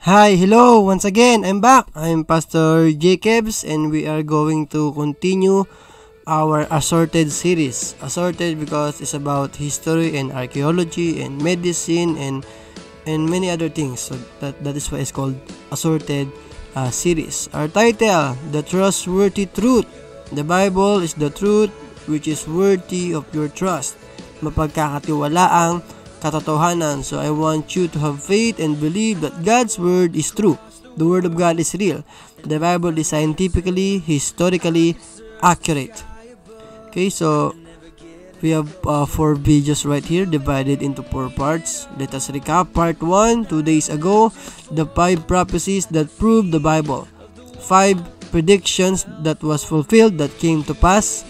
Hi, hello, once again, I'm back. I'm Pastor Jacobs and we are going to continue our assorted series. Assorted because it's about history and archaeology and medicine and many other things. So that is why it's called assorted series. Our title, The Trustworthy Truth. The Bible is the truth which is worthy of your trust. Mapagkakatiwalaang katotohanan. So I want you to have faith and believe that God's word is true. The word of God is real. The Bible is scientifically, historically accurate. Okay, so we have 4 videos right here divided into 4 parts. Let us recap. Part 1, 2 days ago, the 5 prophecies that prove the Bible. 5 predictions that was fulfilled, that came to pass,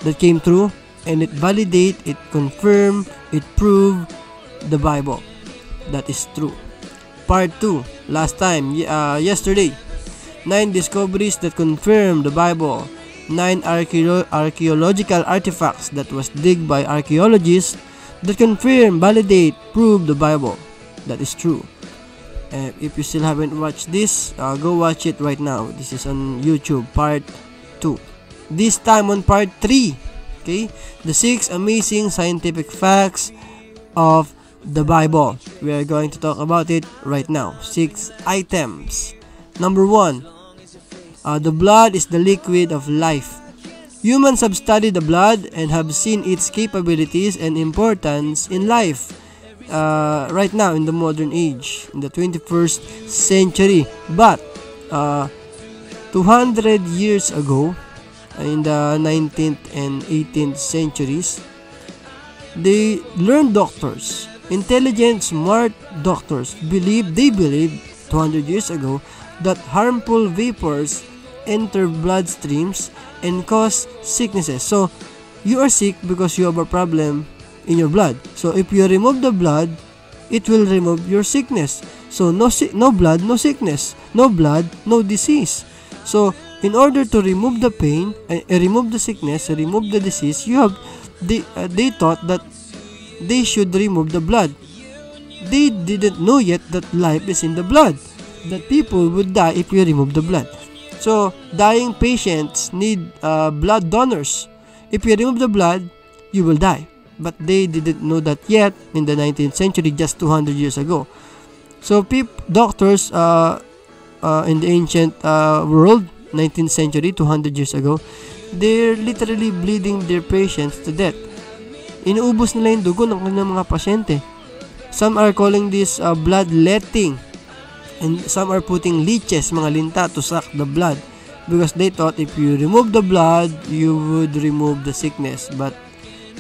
that came true, and it validate, it confirm, it prove the Bible that is true. Part 2, last time, yesterday, 9 discoveries that confirm the Bible. 9 archaeological artifacts that was digged by archaeologists that confirm, validate, prove the Bible that is true. If you still haven't watched this, go watch it right now. This is on YouTube, part 2. This time on part 3, okay, the 6 amazing scientific facts of the Bible. We are going to talk about it right now. 6 items. Number 1, the blood is the liquid of life. Humans have studied the blood and have seen its capabilities and importance in life. Right now, in the modern age, in the 21st century. But 200 years ago, in the 19th and 18th centuries, they learned doctors, intelligent, smart doctors, believed 200 years ago that harmful vapors enter bloodstreams and cause sicknesses. So you are sick because you have a problem in your blood. So if you remove the blood, it will remove your sickness. So no blood, no sickness. No blood, no disease. So in order to remove the pain, remove the sickness, remove the disease, they thought that they should remove the blood. They didn't know yet that life is in the blood, that people would die if you remove the blood. So dying patients need blood donors. If you remove the blood, you will die. But they didn't know that yet in the 19th century, just 200 years ago. So doctors in the ancient world, 19th century, 200 years ago, they're literally bleeding their patients to death. Inuubos nila yung dugo ng kanilang mga pasyente. Some are calling this bloodletting. And some are putting leeches, mga linta, to suck the blood. Because they thought if you remove the blood, you would remove the sickness. But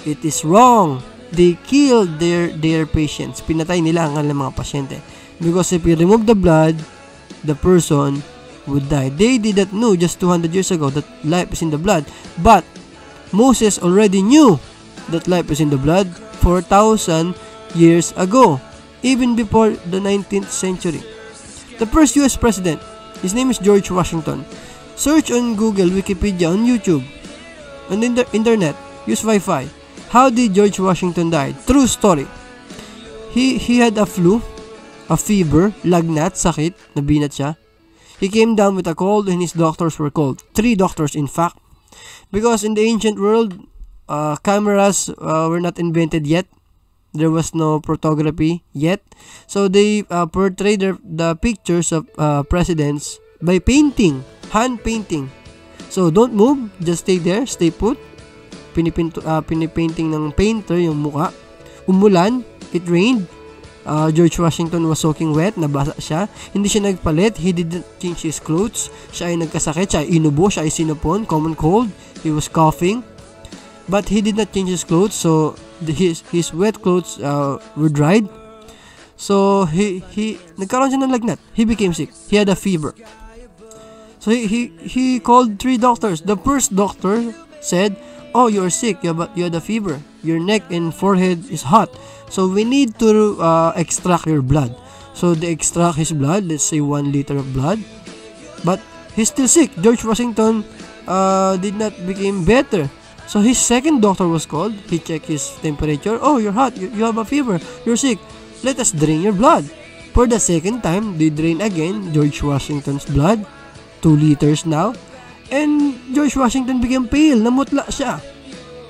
it is wrong. They killed their patients. Pinatay nila ang kanilang mga pasyente. Because if you remove the blood, the person would die. They didn't know just 200 years ago that life is in the blood. But Moses already knew that life is in the blood 4,000 years ago, even before the 19th century. The first US president, his name is George Washington. Search on Google, Wikipedia, on YouTube, on the internet, use Wi-Fi. How did George Washington die? True story. He had a flu, a fever, lagnat, sakit, nabinat siya. He came down with a cold and his doctors were called. 3 doctors in fact. Because in the ancient world, cameras were not invented yet. There was no photography yet. So they portrayed the pictures of presidents by painting, hand painting. So don't move, just stay there, stay put. Pinipainting ng painter yung mukha. Umulan, it rained. George Washington was soaking wet, nabasa siya. Hindi siya nagpalit, he didn't change his clothes. Siya ay nagkasakit, siya ay inubo, siya ay sinupon, common cold. He was coughing. But he did not change his clothes, so his wet clothes were dried. So he nagkaroon siya ng lagnat. He became sick. He had a fever. So he called 3 doctors. The first doctor said, "Oh, you're sick. You had a fever. Your neck and forehead is hot. So we need to extract your blood." So they extract his blood. Let's say 1 liter of blood. But he's still sick. George Washington did not become better. So his second doctor was called. He checked his temperature. "Oh, you're hot. You have a fever. You're sick. Let us drain your blood. For the second time, they drain again George Washington's blood, 2 liters now, and George Washington became pale, namutla siya.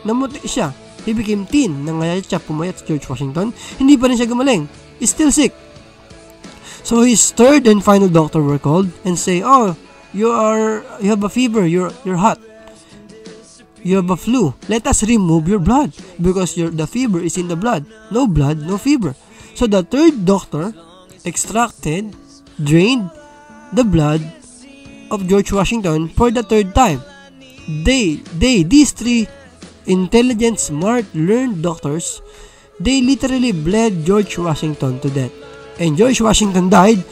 Namuti siya. He became thin. Nangayat siya, pumayat si George Washington. Hindi pa rin siya gumaling. He's still sick. So his third and final doctor were called and say, "Oh, you have a fever, you're hot. You have a flu. Let us remove your blood because the fever is in the blood. No blood, no fever." So the third doctor extracted, drained the blood of George Washington for the third time. These 3 intelligent, smart, learned doctors, they literally bled George Washington to death. And George Washington died,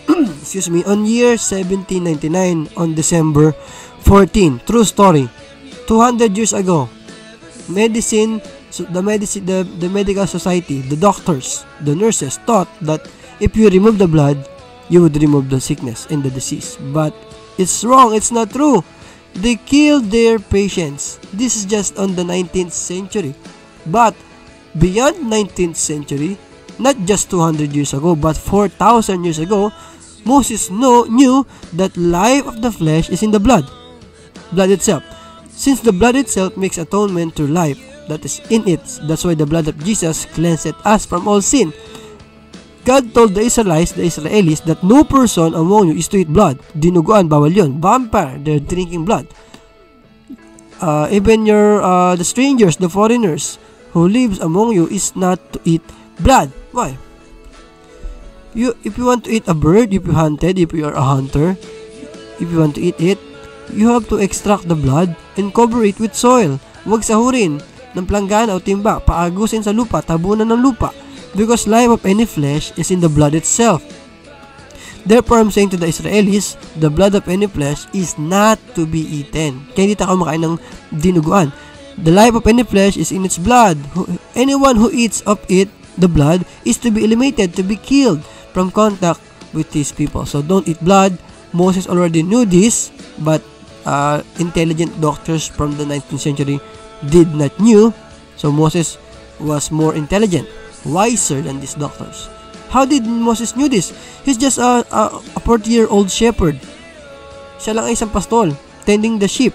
excuse me, on year 1799 on December 14. True story. 200 years ago, the medical society, the doctors, the nurses thought that if you remove the blood, you would remove the sickness and the disease. But it's wrong. It's not true. They killed their patients. This is just on the 19th century. But beyond 19th century, not just 200 years ago, but 4,000 years ago, Moses knew that life of the flesh is in the blood itself. Since the blood itself makes atonement through life that is in it, that's why the blood of Jesus cleansed us from all sin. God told the Israelis, that no person among you is to eat blood. Dinuguan, bawal yun. Vampire, they're drinking blood. Even the strangers, the foreigners who lives among you is not to eat blood. Why? If you want to eat a bird, if you hunted, if you are a hunter, if you want to eat it, you have to extract the blood and cover it with soil. Huwag sahurin ng planggana o timba, paagusin sa lupa, tabunan ng lupa, because life of any flesh is in the blood itself. Therefore, I'm saying to the Israelis, the blood of any flesh is not to be eaten. Kaya hindi tayo makain ng dinuguan. The life of any flesh is in its blood. Anyone who eats of it, the blood, is to be eliminated, to be killed from contact with these people. So don't eat blood. Moses already knew this, but intelligent doctors from the 19th century did not knew. So Moses was more intelligent, wiser than these doctors. How did Moses knew this? He's just a 40-year-old shepherd. Siya lang ay isang pastol, tending the sheep.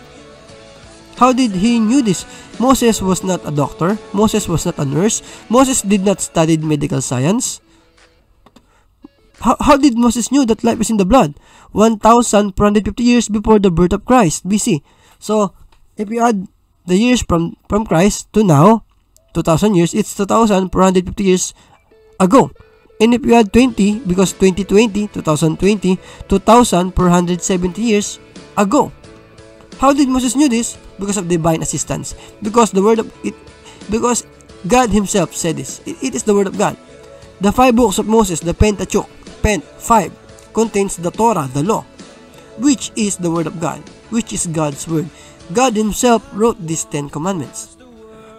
How did he knew this? Moses was not a doctor. Moses was not a nurse. Moses did not study medical science. How did Moses knew that life is in the blood? 1,450 years before the birth of Christ, BC. So, if you add the years from Christ to now, 2,000 years, it's 2,450 years ago. And if you add 20, because 2020, 2,020, 2,470 years ago. How did Moses knew this? Because of divine assistance. Because because God Himself said this. It is the word of God. The 5 books of Moses, the Pentateuch, 5, contains the Torah, the law, which is the word of God, which is God's word. God Himself wrote these 10 commandments.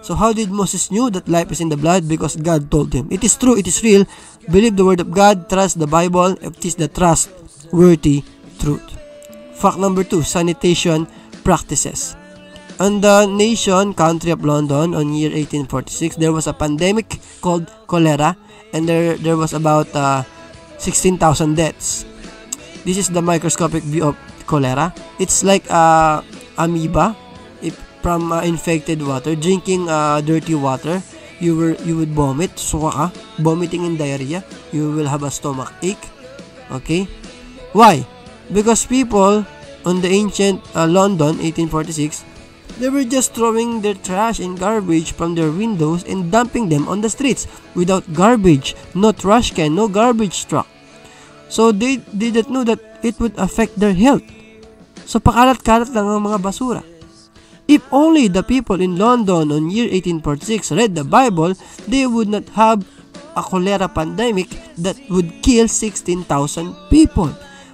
So how did Moses knew that life is in the blood? Because God told him. It is true, it is real. Believe the word of God, trust the Bible, it is the trustworthy truth. Fact number 2, sanitation practices. On the country of London, on year 1846, there was a pandemic called cholera, and there was about 16,000 deaths. This is the microscopic view of cholera. It's like amoeba from infected water. Drinking dirty water, you would vomit, suka ka, vomiting and diarrhea. You will have a stomach ache. Okay? Why? Because people on the ancient London, 1846, they were just throwing their trash and garbage from their windows and dumping them on the streets without garbage, no trash can, no garbage truck. So they didn't know that it would affect their health. So pakalat-kalat lang ang mga basura. If only the people in London on year 1846 read the Bible, they would not have a cholera pandemic that would kill 16,000 people.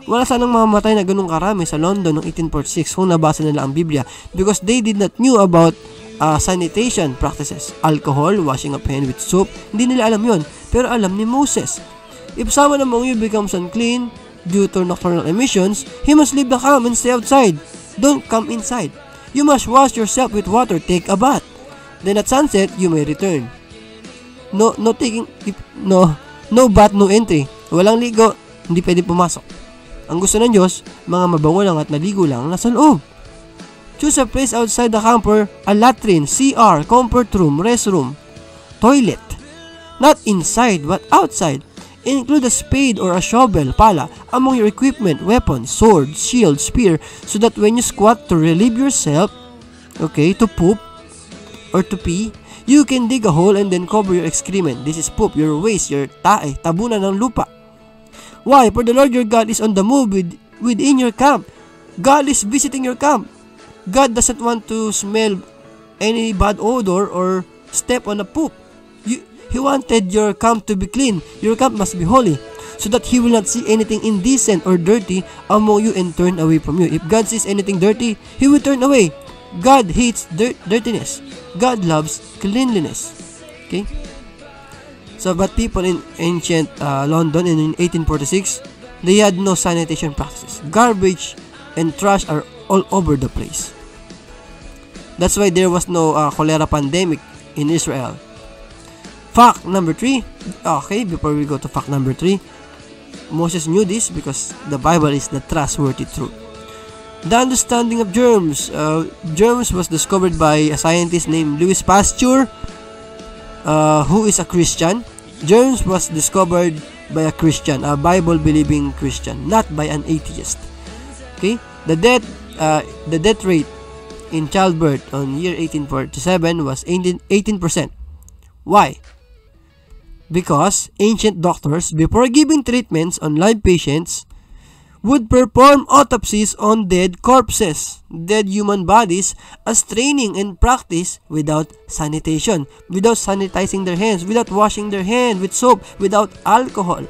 Wala sanang mamamatay na ganung karami sa London noong 1846 kung nabasa nila ang Biblia, because they did not knew about sanitation practices. Alcohol, washing of hands with soap, hindi nila alam yon. Pero alam ni Moses. If someone among you becomes unclean due to nocturnal emissions, he must leave the camp and stay outside. Don't come inside. You must wash yourself with water, take a bath. Then at sunset, you may return. No bath, no entry. Walang ligo, hindi pwede pumasok. Ang gusto ng Diyos, mga mabango lang at naligo lang nasa loob. Choose a place outside the camper, a latrine, CR, comfort room, restroom, toilet. Not inside, but outside. Include a spade or a shovel, pala, among your equipment, weapons, sword, shield, spear, so that when you squat to relieve yourself, okay, to poop or to pee, you can dig a hole and then cover your excrement. This is poop, your waste, your tae, tabunan ng lupa. Why? For the Lord your God is on the move within your camp. God is visiting your camp. God doesn't want to smell any bad odor or step on a poop. He wanted your camp to be clean. Your camp must be holy, so that He will not see anything indecent or dirty among you and turn away from you. If God sees anything dirty, He will turn away. God hates dirtiness. God loves cleanliness. Okay? So, but people in ancient London in 1846, they had no sanitation practices. Garbage and trash are all over the place. That's why there was no cholera pandemic in Israel. Fact number 3. Okay, before we go to fact number 3, Moses knew this because the Bible is the trustworthy truth. The understanding of germs. Germs was discovered by a scientist named Louis Pasteur, who is a Christian. Germs was discovered by a Christian, a Bible-believing Christian, not by an atheist. Okay, the death rate in childbirth on year 1847 was 18%. Why? Because ancient doctors, before giving treatments on live patients, would perform autopsies on dead corpses, dead human bodies, as training and practice without sanitation, without sanitizing their hands, without washing their hands with soap, without alcohol.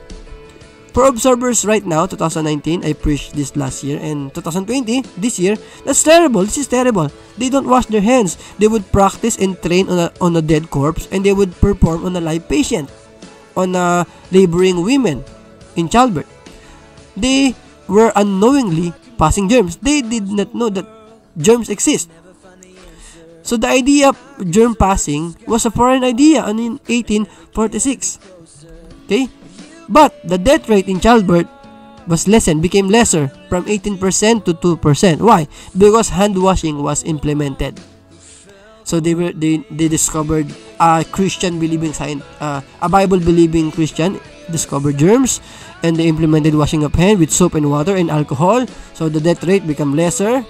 For observers right now, 2019, I preached this last year, and 2020, this year, that's terrible. This is terrible. They don't wash their hands. They would practice and train on a dead corpse, and they would perform on a live patient, on a laboring women in childbirth. They were unknowingly passing germs. They did not know that germs exist. So the idea of germ passing was a foreign idea in 1846. Okay? But the death rate in childbirth was became lesser from 18% to 2%. Why? Because hand washing was implemented. So they discovered a Christian believing a Bible believing Christian discovered germs, and they implemented washing of hands with soap and water and alcohol. So the death rate became lesser.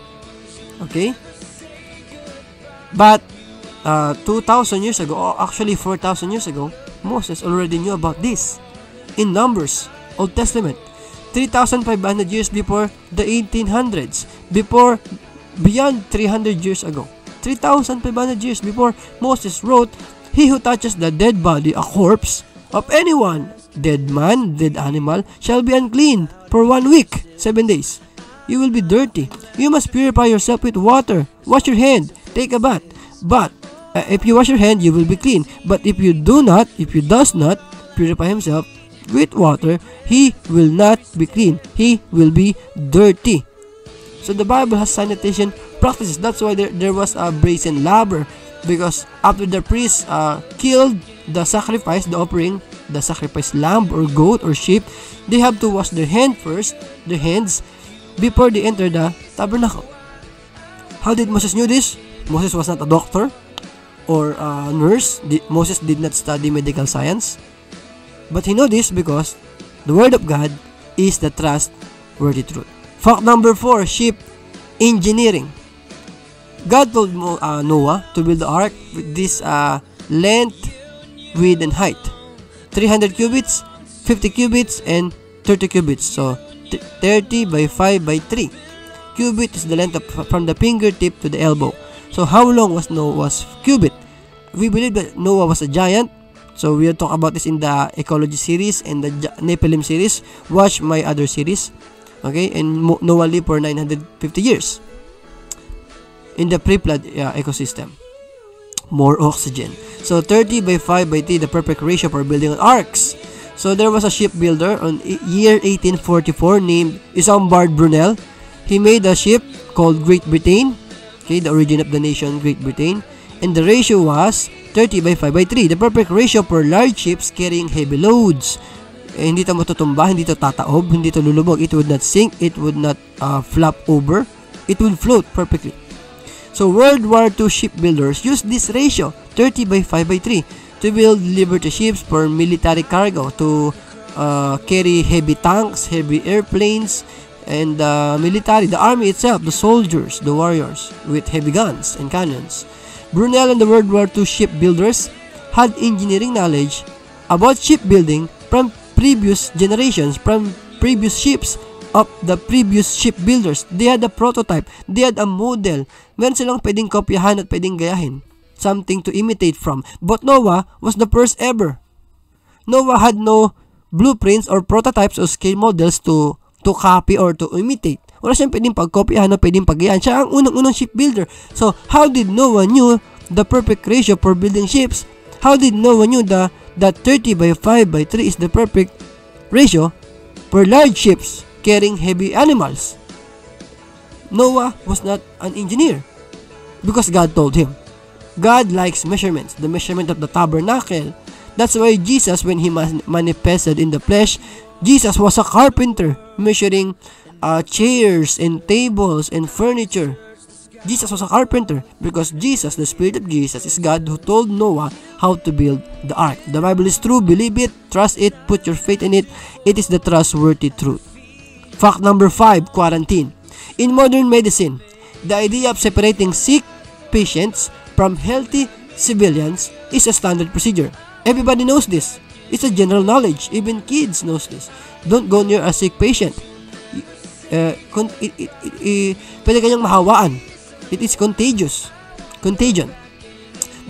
Okay? But 2,000 years ago, or actually 4,000 years ago, Moses already knew about this. In Numbers, Old Testament, 3,500 years before the 1800s, beyond 300 years ago, 3,500 years before Moses wrote, "He who touches the dead body, a corpse of anyone, dead man, dead animal, shall be unclean for 1 week, 7 days. You will be dirty. You must purify yourself with water. Wash your hand, take a bath. But if you wash your hand, you will be clean. But if you does not purify himself with water, he will not be clean. He will be dirty." So the Bible has sanitation practices. That's why there was a brazen laver, because after the priest killed the sacrifice, the offering, the sacrifice lamb or goat or sheep, they have to wash their hands before they enter the tabernacle. How did Moses knew this? Moses was not a doctor or a nurse. Moses did not study medical science. But he knew this because the Word of God is the trustworthy truth. Fact number 4, ship engineering. God told Noah to build the ark with this length, width, and height. 300 cubits, 50 cubits, and 30 cubits. So, 30 by 5 by 3. Cubit is the length from the fingertip to the elbow. So, how long was Noah's cubit? We believe that Noah was a giant. So, we'll talk about this in the Ecology series and the Nephilim series. Watch my other series. Okay? And Noah lived for 950 years in the pre-flood ecosystem. More oxygen. So, 30 by 5 by 3, the perfect ratio for building arks. So, there was a shipbuilder on year 1844 named Isambard Brunel. He made a ship called Great Britain. Okay, the origin of the nation, Great Britain. And the ratio was 30 by 5 by 3, the perfect ratio for large ships carrying heavy loads. hindi ito matutumba, hindi ito tataob, hindi ito lulubog. It would not sink, it would not flop over, it would float perfectly. So World War II shipbuilders used this ratio, 30 by 5 by 3, to build Liberty ships for military cargo, to carry heavy tanks, heavy airplanes, and military, the army itself, the soldiers, the warriors, with heavy guns and cannons. Brunel and the World War II shipbuilders had engineering knowledge about shipbuilding from previous generations, from previous ships of the previous shipbuilders. They had a prototype, they had a model. Meron silang pwedeng kopyahan at pwedeng gayahin, something to imitate from. But Noah was the first ever. Noah had no blueprints or prototypes or scale models to copy or to imitate. Wala siyang pwedeng pagkopyahan o pwedeng paggayahan. Siya ang unang-unang shipbuilder. So, how did Noah knew the perfect ratio for building ships? How did Noah knew that 30 by 5 by 3 is the perfect ratio for large ships carrying heavy animals? Noah was not an engineer because God told him. God likes measurements, the measurement of the tabernacle. That's why Jesus, when he manifested in the flesh, Jesus was a carpenter measuring chairs and tables and furniture. Jesus was a carpenter because Jesus, the Spirit of Jesus, is God who told Noah how to build the ark. The Bible is true. Believe it, trust it, put your faith in it. It is the trustworthy truth. Fact number 5, quarantine. In modern medicine, the idea of separating sick patients from healthy civilians is a standard procedure. Everybody knows this. It's a general knowledge. Even kids knows this. Don't go near a sick patient. Pwede kanyang mahawaan. It is contagious. Contagion.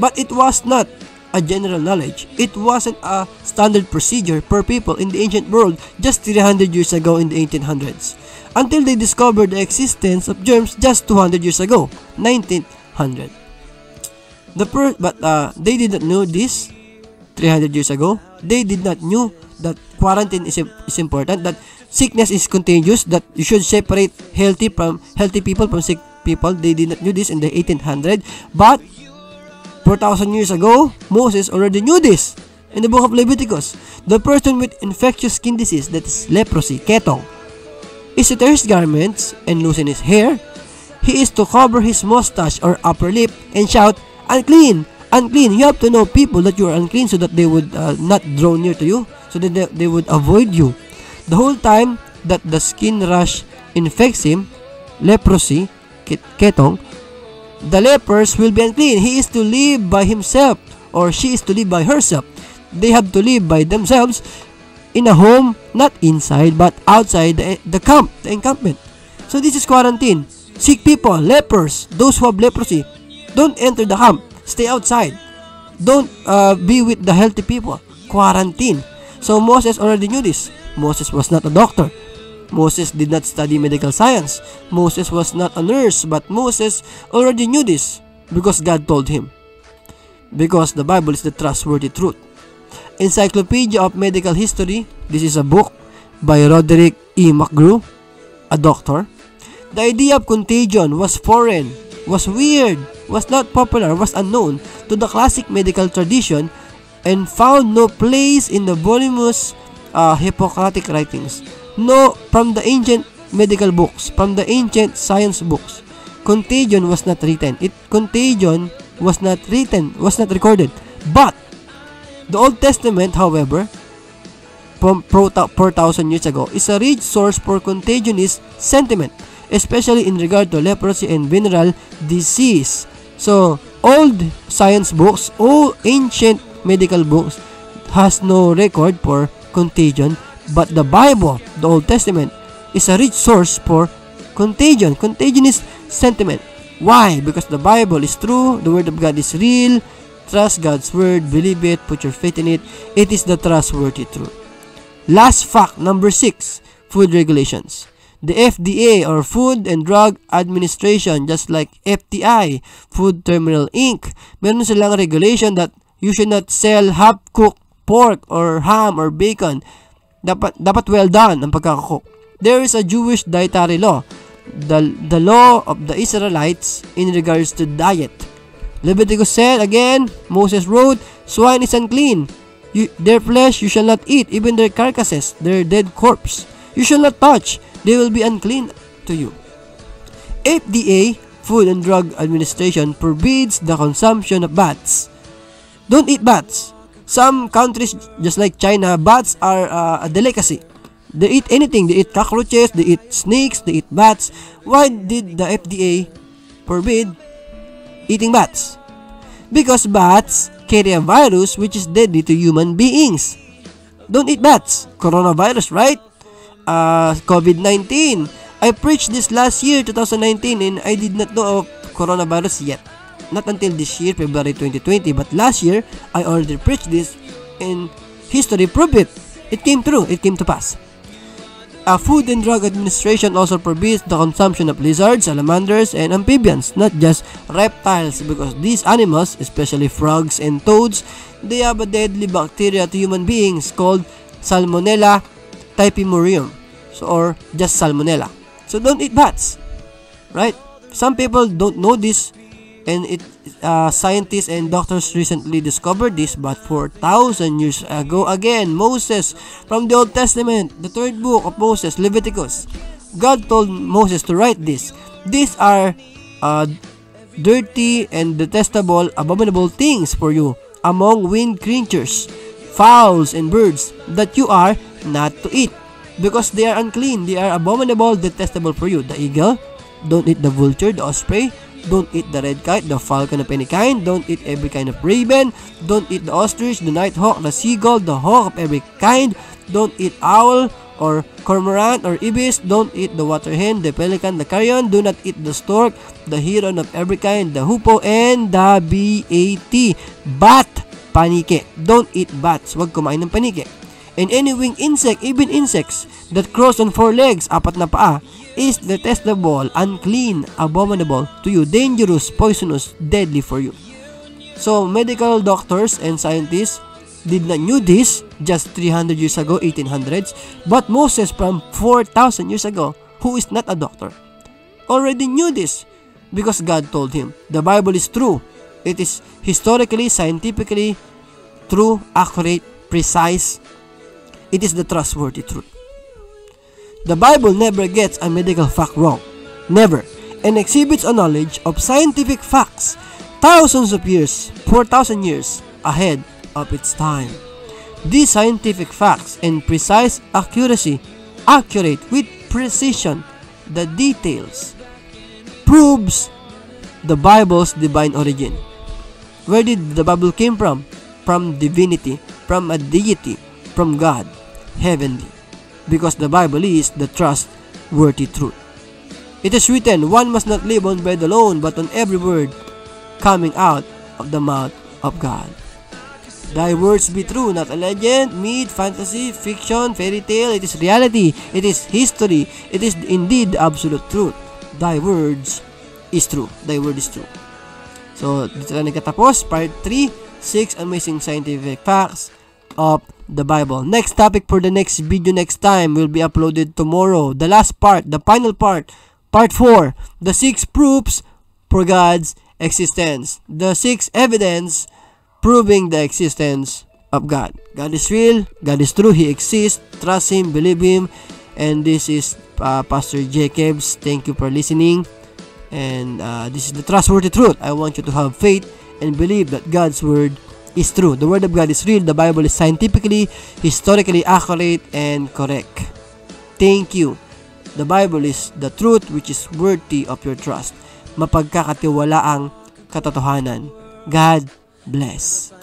But it was not a general knowledge. It wasn't a standard procedure per people in the ancient world just 300 years ago in the 1800s. Until they discovered the existence of germs just 200 years ago, 1900. But they did not know this 300 years ago. They did not know that quarantine is important, that sickness is contagious, that you should separate healthy people from sick people. They did not know this in the 1800s. But 4,000 years ago, Moses already knew this. In the book of Leviticus, the person with infectious skin disease, that is leprosy, ketong, is to tear his garments and loosen his hair. He is to cover his mustache or upper lip and shout, "Unclean! Unclean!" You have to know people that you are unclean so that they would not draw near to you, so that they would avoid you. The whole time that the skin rash infects him, leprosy, ketong, the lepers will be unclean. He is to live by himself, or she is to live by herself. They have to live by themselves in a home, not inside but outside the camp, the encampment. So this is quarantine. Sick people, lepers, those who have leprosy, don't enter the camp. Stay outside. Don't be with the healthy people. Quarantine. So Moses already knew this. Moses was not a doctor. Moses did not study medical science. Moses was not a nurse, but Moses already knew this because God told him. Because the Bible is the trustworthy truth. Encyclopedia of Medical History. This is a book by Roderick E. McGrew, a doctor. The idea of contagion was foreign, was weird, was not popular, was unknown to the classic medical tradition, and found no place in the voluminous Hippocratic writings. No, from the ancient medical books, from the ancient science books, contagion was not written. Contagion was not written, was not recorded. But the Old Testament, however, from 4,000 years ago, is a rich source for contagionist sentiment, especially in regard to leprosy and venereal disease. So, old science books, all ancient medical books, has no record for contagion, but the Bible, the Old Testament, is a rich source for contagion, contagionist sentiment. Why? Because the Bible is true, the Word of God is real. Trust God's Word, believe it, put your faith in it. It is the trustworthy truth. Last fact, number 6, food regulations. The FDA, or Food and Drug Administration, just like FTI, Food Terminal Inc., meron silang regulation that you should not sell half-cooked pork or ham or bacon. Dapat well done ang pagkakakook. There is a Jewish dietary law, the law of the Israelites in regards to diet. Leviticus said again, Moses wrote, swine is unclean. Their flesh you shall not eat, even their carcasses, their dead corpse. You shall not touch, they will be unclean to you. FDA, Food and Drug Administration, forbids the consumption of bats. Don't eat bats. Some countries, just like China, bats are a delicacy. They eat anything. They eat cockroaches, they eat snakes, they eat bats. Why did the FDA forbid eating bats? Because bats carry a virus which is deadly to human beings. Don't eat bats. Coronavirus, right? COVID-19. I preached this last year, 2019, and I did not know of coronavirus yet. Not until this year, February 2020. But last year, I already preached this, and history proved it. It came true. It came to pass. Food and Drug Administration also forbids the consumption of lizards, salamanders, and amphibians, not just reptiles, because these animals, especially frogs and toads, they have a deadly bacteria to human beings called Salmonella typhimurium, or just Salmonella. So don't eat bats, right? Some people don't know this, and scientists and doctors recently discovered this, but 4,000 years ago, again, Moses, from the Old Testament, the third book of Moses, Leviticus, God told Moses to write this. These are dirty and detestable, abominable things for you among winged creatures, fowls and birds, that you are not to eat, because they are unclean, they are abominable, detestable for you. The eagle, don't eat the vulture, the osprey, don't eat the red kite, the falcon of any kind, don't eat every kind of raven, don't eat the ostrich, the nighthawk, the seagull, the hawk of every kind, don't eat owl or cormorant or ibis, don't eat the water hen, the pelican, the carrion, do not eat the stork, the heron of every kind, the hoopoe, and the bat, panike. Don't eat bats, wag kumain ng panike. And any winged insect, even insects that crawls on 4 legs, 4 na paa, is detestable, unclean, abominable to you, dangerous, poisonous, deadly for you. So medical doctors and scientists did not knew this just 300 years ago, 1800s, but Moses from 4,000 years ago, who is not a doctor, already knew this because God told him. The Bible is true. It is historically, scientifically true, accurate, precise. It is the trustworthy truth. The Bible never gets a medical fact wrong. Never. And exhibits a knowledge of scientific facts thousands of years, 4,000 years ahead of its time. These scientific facts and precise accuracy, accurate with precision, the details, proves the Bible's divine origin. Where did the Bible came from? From divinity, from a deity, from God, heavenly. Because the Bible is the trustworthy truth. It is written, one must not live on bread alone, but on every word coming out of the mouth of God. Thy words be true, not a legend, myth, fantasy, fiction, fairy tale. It is reality. It is history. It is indeed the absolute truth. Thy words is true. Thy word is true. So, dito na nagkatapos. Part 3, 6 amazing scientific facts of the Bible. Next topic for the next video next time will be uploaded tomorrow. The last part, the final part, part 4, the 6 proofs for God's existence. The 6 evidence proving the existence of God. God is real, God is true, He exists, trust Him, believe Him. And this is Pastor Jacobs. Thank you for listening. And this is the trustworthy truth. I want you to have faith and believe that God's word is true. The word of God is real. The Bible is scientifically, historically accurate and correct. Thank you. The Bible is the truth which is worthy of your trust. Mapagkakatiwalaang katotohanan. God bless.